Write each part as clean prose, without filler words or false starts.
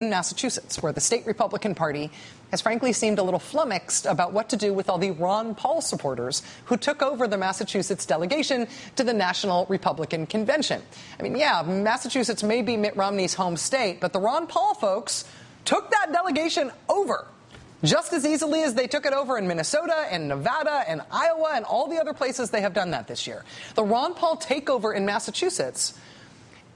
in Massachusetts, where the state Republican Party has frankly seemed a little flummoxed about what to do with all the Ron Paul supporters who took over the Massachusetts delegation to the National Republican Convention. I mean, yeah, Massachusetts may be Mitt Romney's home state, but the Ron Paul folks took that delegation over just as easily as they took it over in Minnesota and Nevada and Iowa and all the other places they have done that this year. The Ron Paul takeover in Massachusetts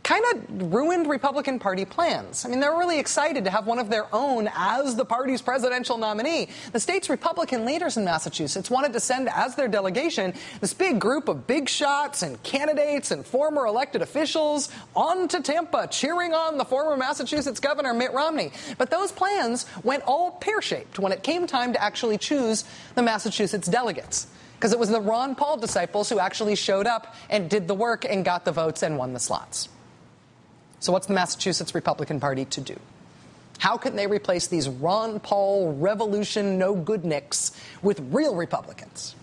kind of ruined Republican Party plans. I mean, they're really excited to have one of their own as the party's presidential nominee. The state's Republican leaders in Massachusetts wanted to send as their delegation this big group of big shots and candidates and former elected officials on to Tampa, cheering on the former Massachusetts governor Mitt Romney. But those plans went all pear-shaped when it came time to actually choose the Massachusetts delegates, because it was the Ron Paul disciples who actually showed up and did the work and got the votes and won the slots. So what's the Massachusetts Republican Party to do? How can they replace these Ron Paul revolution no-goodniks with real Republicans?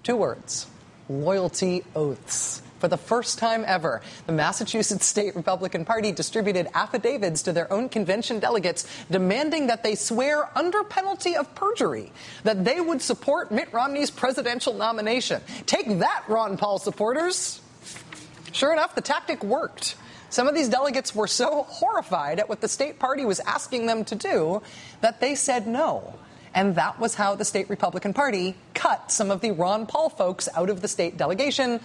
2 words: loyalty oaths. For the first time ever, the Massachusetts State Republican Party distributed affidavits to their own convention delegates demanding that they swear under penalty of perjury that they would support Mitt Romney's presidential nomination. Take that, Ron Paul supporters! Sure enough, the tactic worked. Some of these delegates were so horrified at what the state party was asking them to do that they said no. And that was how the state Republican Party cut some of the Ron Paul folks out of the state delegation,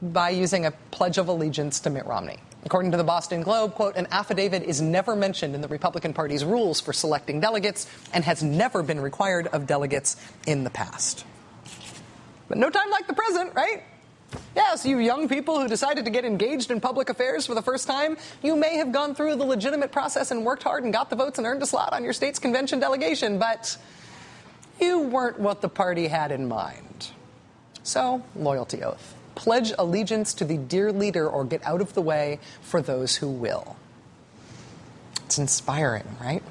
by using a pledge of allegiance to Mitt Romney. According to the Boston Globe, quote, an affidavit is never mentioned in the Republican Party's rules for selecting delegates and has never been required of delegates in the past. But no time like the present, right? Yes, you young people who decided to get engaged in public affairs for the first time, you may have gone through the legitimate process and worked hard and got the votes and earned a slot on your state's convention delegation, but you weren't what the party had in mind. So, loyalty oath. Pledge allegiance to the dear leader or get out of the way for those who will. It's inspiring, right?